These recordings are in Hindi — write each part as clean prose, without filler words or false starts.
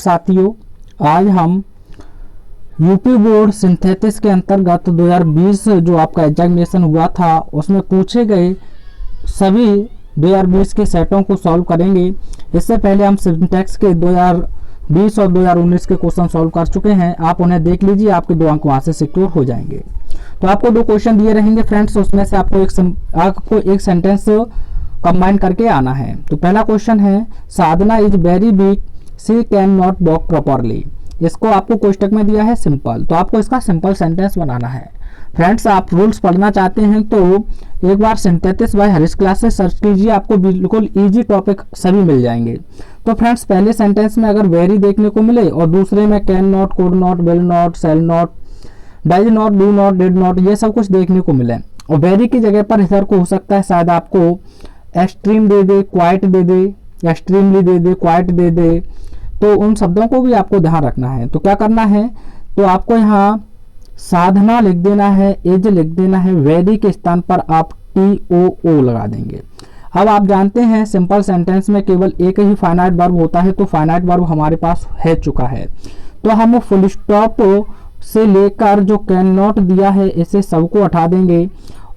साथियों, आज हम यूपी बोर्ड सिंथेसिस के अंतर्गत 2020 जो आपका एग्जामिनेशन हुआ था उसमें पूछे गए सभी 2020 के सेटों को सॉल्व करेंगे। इससे पहले हम सिंटैक्स के 2020 और 2019 के क्वेश्चन सॉल्व कर चुके हैं। आप उन्हें देख लीजिए, आपके 2 अंक वहाँ से सिक्योर हो जाएंगे। तो आपको 2 क्वेश्चन दिए रहेंगे फ्रेंड्स, उसमें से आपको एक सेंटेंस कंबाइन करके आना है। तो पहला क्वेश्चन है, Sadhana is very weak, she can not walk properly. इसको आपको कोष्टक में दिया है सिंपल, तो आपको इसका सिंपल सेंटेंस बनाना है। फ्रेंड्स, आप रूल्स पढ़ना चाहते हैं तो एक बार सिंथेसिस बाय हरीश क्लास से सर्च कीजिए, आपको बिल्कुल इजी टॉपिक सभी मिल जाएंगे। तो फ्रेंड्स, पहले सेंटेंस में अगर वेरी देखने को मिले और दूसरे में can not, could not, will not, shall not, does not, do not, did not, ये सब कुछ देखने को मिले और वेरी की जगह पर इधर को हो सकता है शायद आपको एक्सट्रीम दे दे, क्वाइट दे दे, एक्सट्रीमली दे दे, क्वाइट दे दे, तो उन शब्दों को भी आपको ध्यान रखना है। तो क्या करना है, तो आपको यहाँ साधना लिख देना है, एज लिख देना है, वेरी के स्थान पर आप TOO लगा देंगे। अब आप जानते हैं सिंपल सेंटेंस में केवल एक ही फाइनाइट वर्ब होता है, तो फाइनाइट वर्ब हमारे पास है चुका है, तो हम फुल स्टॉप से लेकर जो कैन नॉट दिया है इसे सबको हटा देंगे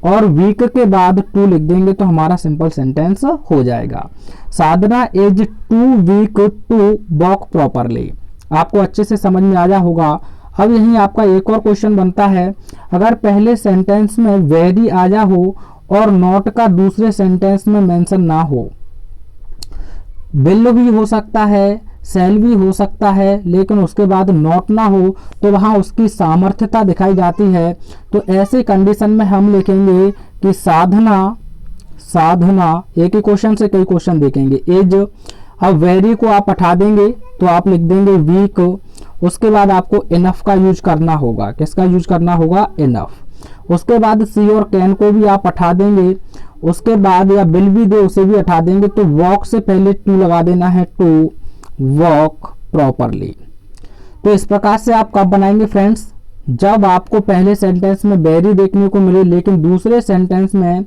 और वीक के बाद टू लिख देंगे, तो हमारा सिंपल सेंटेंस हो जाएगा। Sadhana is too weak to walk properly. आपको अच्छे से समझ में आया होगा। अब यहीं आपका एक और क्वेश्चन बनता है, अगर पहले सेंटेंस में वेरी आया हो और नॉट का दूसरे सेंटेंस में मेंशन ना हो, विल भी हो सकता है, सेल भी हो सकता है, लेकिन उसके बाद नॉट ना हो, तो वहाँ उसकी सामर्थ्यता दिखाई जाती है। तो ऐसे कंडीशन में हम लिखेंगे कि साधना एक ही क्वेश्चन से कई क्वेश्चन देखेंगे। एज, अब वेरी को आप हटा देंगे तो आप लिख देंगे वीक। उसके बाद आपको इनफ का यूज करना होगा। किसका यूज करना होगा? इनफ। उसके बाद सी और कैन को भी आप हटा देंगे। उसके बाद या बिल भी दे उसे भी हटा देंगे, तो वॉक से पहले टू लगा देना है, टू वॉक प्रॉपरली। तो इस प्रकार से आप कब बनाएंगे फ्रेंड्स? जब आपको पहले सेंटेंस में वेरी देखने को मिले लेकिन दूसरे सेंटेंस में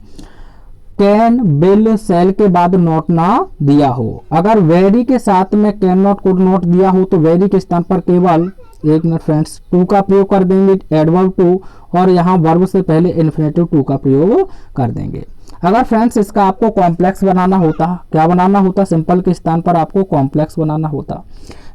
कैन, बिल, सेल के बाद नॉट ना दिया हो। अगर वेरी के साथ में कैन नॉट, कुड नॉट दिया हो तो वेरी के स्थान पर केवल एक मिनट फ्रेंड्स टू का प्रयोग कर देंगे, एडवर्ब टू, और यहाँ वर्ब से पहले इन्फिनेटिव टू का प्रयोग कर देंगे। अगर फ्रेंड्स इसका आपको कॉम्प्लेक्स बनाना होता, क्या बनाना होता? सिंपल के स्थान पर आपको कॉम्प्लेक्स बनाना होता।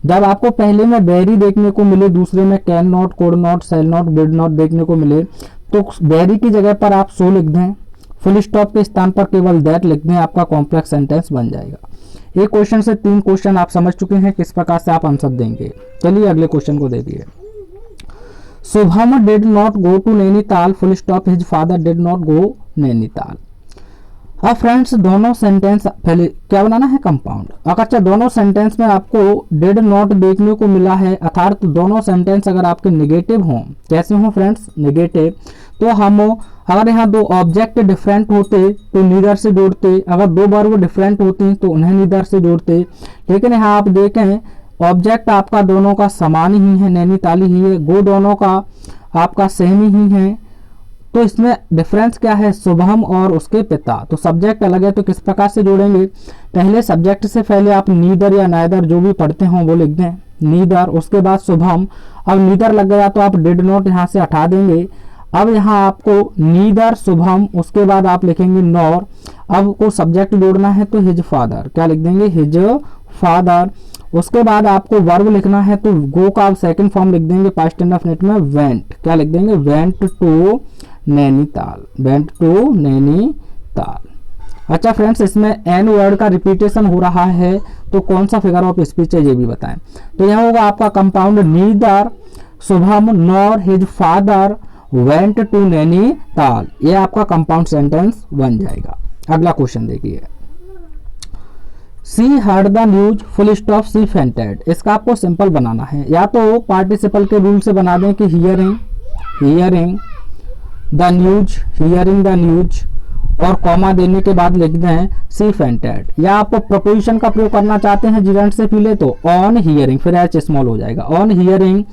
जब आपको पहले में वेरी देखने को मिले, दूसरे में can not, could not, shall not, will not देखने को मिले, तो वेरी की जगह पर आप सो लिख दें, फुल स्टॉप के स्थान पर केवल दैट लिख दें, आपका कॉम्प्लेक्स सेंटेंस बन जाएगा। एक क्वेश्चन से 3 क्वेश्चन आप समझ चुके हैं किस प्रकार से आप आंसर देंगे। चलिए अगले क्वेश्चन को देखिए। Shubham did not go to Nainital, full stop, his father did not go Nainital. अब फ्रेंड्स दोनों सेंटेंस पहले क्या बनाना है? कंपाउंड। अगर दोनों सेंटेंस में आपको डिड नॉट देखने को मिला है, अर्थात दोनों सेंटेंस अगर आपके निगेटिव हों, कैसे हों फ्रेंड्स? निगेटिव, तो हम अगर यहाँ 2 ऑब्जेक्ट डिफरेंट होते तो नीदर से जोड़ते, अगर 2 वर्ब डिफरेंट होती तो उन्हें नीदर से जोड़ते। लेकिन यहाँ आप देखें ऑब्जेक्ट आपका दोनों का समान ही है, नैनीताली ही है, गो दोनों का आपका सेम ही है, तो इसमें डिफरेंस क्या है? शुभम और उसके पिता। तो सब्जेक्ट अलग है, तो किस प्रकार से जोड़ेंगे? पहले सब्जेक्ट से पहले आप नीदर या नाइदर जो भी पढ़ते हो वो लिख दें, नीदर, उसके बाद शुभम। अब नीदर लग गया तो आप डिड नॉट यहाँ से हटा देंगे। अब यहाँ आपको नीदर, शुभम, उसके बाद आप लिखेंगे नॉर। अब को सब्जेक्ट जोड़ना है तो हिज फादर, क्या लिख देंगे? His father. उसके बाद आपको वर्ब लिखना है तो गो का आप सेकंड फॉर्म लिख देंगे पास्ट इंडेफिनिट में, वेंट, क्या लिख देंगे? Went to Nainital, went to Nainital. अच्छा फ्रेंड्स, इसमें एन वर्ड का रिपीटेशन हो रहा है, तो कौन सा फिगर ऑफ स्पीच है ये भी बताएं। तो यह होगा आपका compound, neither, Shubham, nor, his father went to Nainital. ये आपका कंपाउंड सेंटेंस बन जाएगा। अगला क्वेश्चन देखिए। She heard the news, full stop, she fainted. इसका आपको सिंपल बनाना है, या तो पार्टिसिपल के रूल से बना दें कि hearing the news, hearing the news, और कॉमा देने के बाद लिख दें सी फेंटेड। या आप प्रपोजिशन का प्रयोग करना चाहते हैं जिवेंट से पहले तो ऑन हियरिंग, फिर एच स्मॉल हो जाएगा, on hearing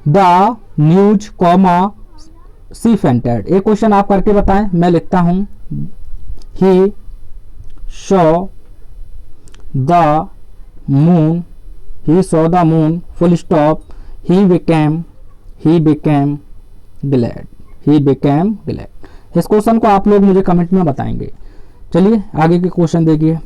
the news, comma she fainted. एक क्वेश्चन आप करके बताएं, मैं लिखता हूं, he saw the moon, he saw the moon, full stop, he became glad, he became glad। इस क्वेश्चन को आप लोग मुझे कमेंट में बताएंगे। चलिए आगे के क्वेश्चन देखिए।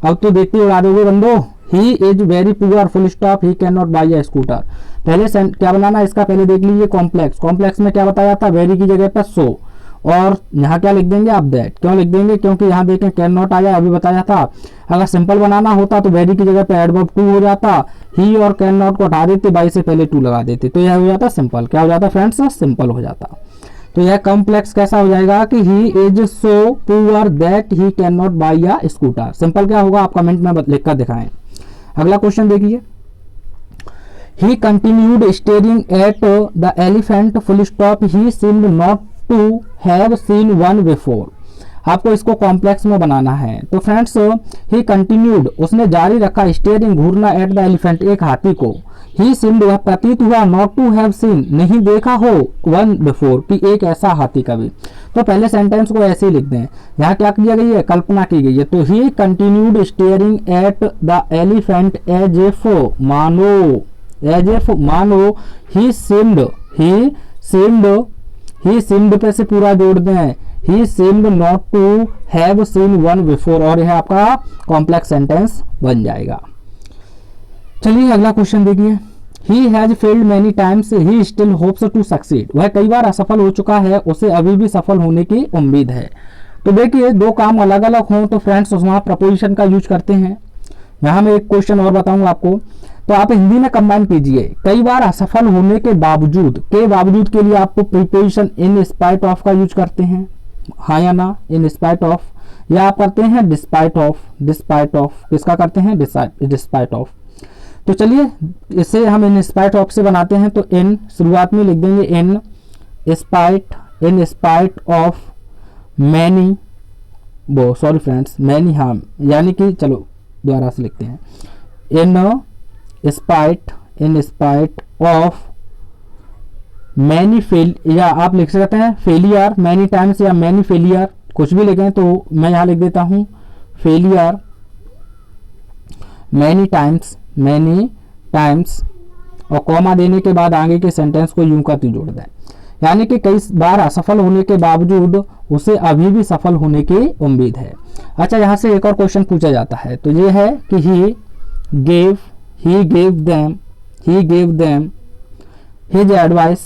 अब तो देखते उड़ा दोगे बंदो। He is very poor, full stop, he can not buy a scooter. पहले क्या बनाना है इसका, पहले देख लीजिए कॉम्प्लेक्स। कॉम्प्लेक्स में क्या बताया था, वेरी की जगह पर सो, और यहाँ क्या लिख देंगे आप, दैट। क्यों लिख देंगे, क्योंकि यहाँ देखें कैन नॉट आया, अभी बताया था। अगर सिंपल बनाना होता तो वेरी की जगह पे एडवर्ब टू हो जाता, ही और कैन नॉट को हटा देते, बाई से पहले टू लगा देते, तो यह हो जाता सिंपल। क्या हो जाता फ्रेंड्स, सिंपल हो जाता। तो यह कॉम्प्लेक्स कैसा हो जाएगा कि he is so poor that he can not buy a scooter. Simple क्या होगा आप कमेंट में लिखकर दिखाएं। अगला क्वेश्चन देखिए। He continued staring at the elephant, full stop, he seemed not to have seen one before. आपको इसको कॉम्प्लेक्स में बनाना है। तो फ्रेंड्स ही कंटिन्यूड, उसने जारी रखा, steering, Ghurna, eight the elephant, एक हाथी को। ही सीम्ड, वह प्रतीत हुआ, नॉट टू हैव सीन, नहीं देखा हो, वन बिफोर, कि एक ऐसा हाथी कभी। तो पहले सेंटेंस को ऐसे ही लिख दें। यहाँ क्या किया गई है, कल्पना की गई है। तो he continued staring at the elephant as if, मानो, एज इफ मानो, ही सीम्ड पे से पूरा जोड़ दें, he seemed not to have seen one before, और यह आपका कॉम्प्लेक्स सेंटेंस बन जाएगा। चलिए अगला क्वेश्चन देखिए। He has failed many times, he still hopes to succeed. वह कई बार असफल हो चुका है, उसे अभी भी सफल होने की उम्मीद है। तो देखिए दो काम अलग अलग हों तो फ्रेंड्स वहां प्रपोजिशन का यूज करते हैं। यहाँ मैं एक क्वेश्चन और बताऊंगा आपको, तो आप हिंदी में कंबाइन कीजिए। कई बार असफल होने के बावजूद के लिए आपको प्रीपोजिशन इन स्पाइट ऑफ का यूज करते हैं, हाँ या ना, इन स्पाइट ऑफ, या आप करते हैं डिस्पाइट ऑफ, किसका करते हैं, डिस्पाइट ऑफ। तो चलिए इसे हम इन स्पाइट ऑफ से बनाते हैं। तो इन शुरुआत में लिख देंगे इन स्पाइट ऑफ मैनी, वो सॉरी फ्रेंड्स मैनी हार्म, यानी कि चलो दोबारा से लिखते हैं, in spite of many fail, या आप लिख सकते हैं फेलियर मैनी टाइम्स, या मैनी फेलियर, कुछ भी लिखें। तो मैं यहाँ लिख देता हूँ फेलियर मैनी टाइम्स, और कॉमा देने के बाद आगे के सेंटेंस को यूं का त्यों जोड़ दें, यानी कि कई बार असफल होने के बावजूद उसे अभी भी सफल होने की उम्मीद है। अच्छा, यहाँ से एक और क्वेश्चन पूछा जाता है, तो ये है कि ही gave them his advice,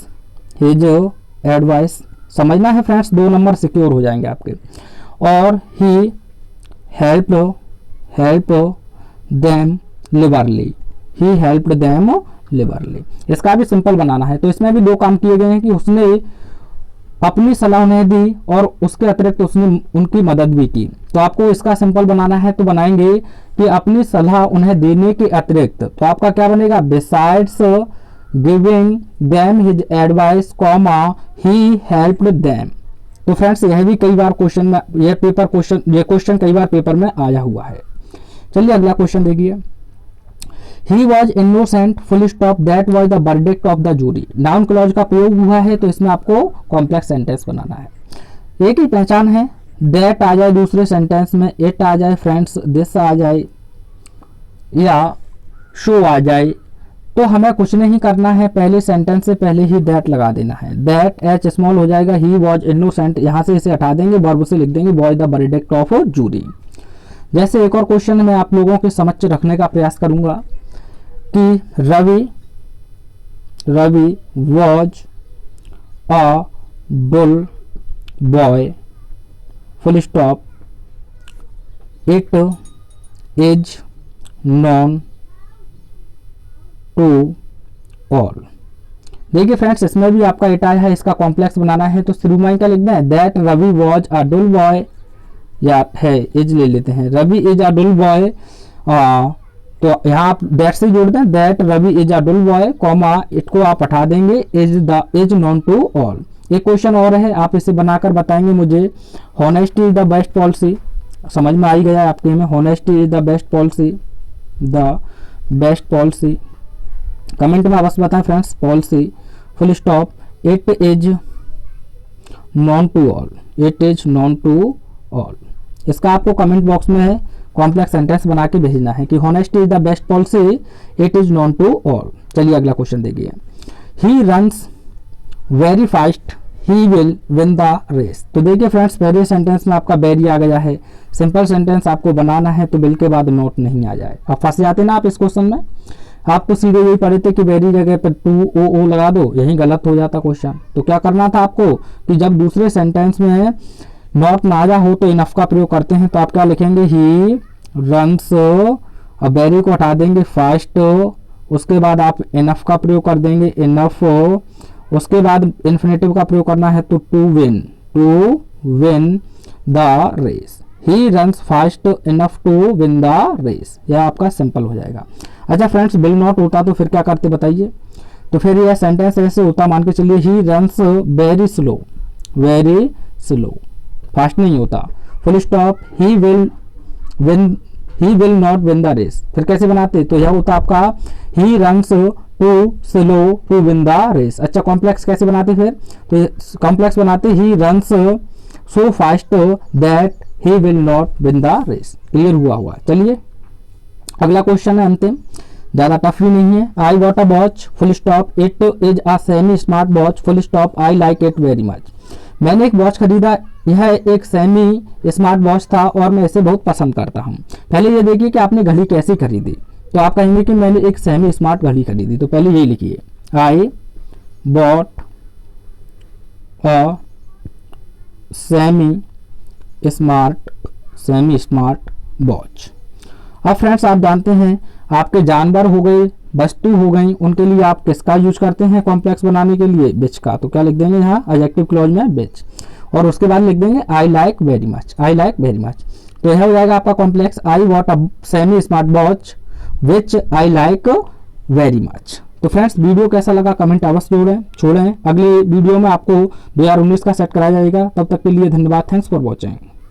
समझना है फ्रेंड्स, 2 नंबर सिक्योर हो जाएंगे आपके। और he helped them liberally, इसका भी सिंपल बनाना है। तो इसमें भी 2 काम किए गए हैं कि उसने अपनी सलाह उन्हें दी और उसके अतिरिक्त उसने उनकी मदद भी की। तो आपको इसका सिंपल बनाना है, तो बनाएंगे कि अपनी सलाह उन्हें देने के अतिरिक्त, तो आपका क्या बनेगा, besides giving them his advice, comma he helped them. तो फ्रेंड्स यह भी कई बार क्वेश्चन में, ये क्वेश्चन कई बार पेपर में आया हुआ है। चलिए अगला क्वेश्चन देखिए। He was innocent, full stop, that was the verdict of the jury। Noun clause का प्रयोग हुआ है, तो इसमें आपको कॉम्प्लेक्स सेंटेंस बनाना है। एक ही पहचान है, that आ जाए दूसरे सेंटेंस में, it आ जाए फ्रेंड्स, this आ जाए, या show आ जाए, तो हमें कुछ नहीं करना है, पहले सेंटेंस से पहले ही that लगा देना है। that h स्मॉल हो जाएगा, he was innocent, यहाँ से इसे हटा देंगे, वर्ब से लिख देंगे was the verdict of jury। जैसे एक और क्वेश्चन मैं आप लोगों के समक्ष रखने का प्रयास करूंगा कि Ravi was a dull boy, full stop, it is known to all. देखिए फ्रेंड्स इसमें भी आपका इट आया है, इसका कॉम्प्लेक्स बनाना है। तो शुरू में क्या लिखना है, that Ravi was a dull boy, या है इज ले लेते हैं, Ravi is a dull boy, तो यहाँ आप दैट से जोड़ दें, that Ravi is a dull boy, comma it को आप हटा देंगे, इज नॉन टू ऑल। एक क्वेश्चन और है, आप इसे बनाकर बताएंगे मुझे। Honesty is the best policy, समझ में आ ही गया आपके में, honesty is the best policy, comment में अवश्य बताएं friends, policy, full stop, it is known to all, इसका आपको कमेंट बॉक्स में है कॉम्प्लेक्स सेंटेंस बना के भेजना है कि honesty is the best policy, it is known to all. चलिए अगला क्वेश्चन देखिए, he runs very fast, he will win the race. तो देखिए फ्रेंड्स, पहले सेंटेंस में आपका वेरी आ गया है, सिंपल सेंटेंस आपको बनाना है तो विल के बाद नोट नहीं आ जाए। अब फंस जाते ना आप इस क्वेश्चन में, आप तो सीधे यही पढ़े थे कि वेरी जगह पर टू ओ लगा दो, यही गलत हो जाता क्वेश्चन। तो क्या करना था आपको कि जब दूसरे सेंटेंस में नॉट नाजा हो तो इनफ का प्रयोग करते हैं, तो आप क्या लिखेंगे, ही रन्स, अब वेरी को हटा देंगे, फास्ट, उसके बाद आप इनफ का प्रयोग कर देंगे, इनफ, उसके बाद इन्फिनेटिव का प्रयोग करना है तो to win the race, he runs fast enough to win the race. यह आपका सिंपल हो जाएगा। अच्छा फ्रेंड्स, विल नॉट होता तो फिर क्या करते बताइए, तो फिर यह सेंटेंस ऐसे होता, मान के चलिए he runs very slow, fast नहीं होता, full stop, he will not win the race. फिर कैसे बनाते, तो यह होता आपका he runs too slow to win the race. अच्छा कॉम्प्लेक्स कैसे बनाते फिर, तो कॉम्प्लेक्स बनाते he runs so fast that he will not win the race. Clear हुआ। चलिए अगला क्वेश्चन है अंतिम, ज़्यादा टफ भी नहीं है। I want a watch, full stop, it is a semi smart watch, full stop, I like it very much. मैंने एक वॉच खरीदा, यह एक सेमी स्मार्ट वॉच था और मैं इसे बहुत पसंद करता हूँ। पहले ये देखिए कि आपने घड़ी कैसे खरीदी, तो आप कहेंगे कि मैंने एक सेमी स्मार्ट घड़ी खरीदी, तो पहले यही लिखिए, I bought a semi smart watch. अब फ्रेंड्स आप जानते हैं, आपके जानवर हो गए, वस्तु हो गई, उनके लिए आप किसका यूज करते हैं कॉम्प्लेक्स बनाने के लिए, विच का। तो क्या लिख देंगे यहाँ एडजेक्टिव क्लॉज में विच, और उसके बाद लिख देंगे आई लाइक वेरी मच। तो यह हो जाएगा आपका complex, I want a semi smart watch which I like very much. तो फ्रेंड्स वीडियो कैसा लगा कमेंट अवश्य छोड़ें। अगले वीडियो में आपको 2019 का सेट कराया जाएगा। तब तक के लिए धन्यवाद, थैंक्स फॉर वॉचिंग।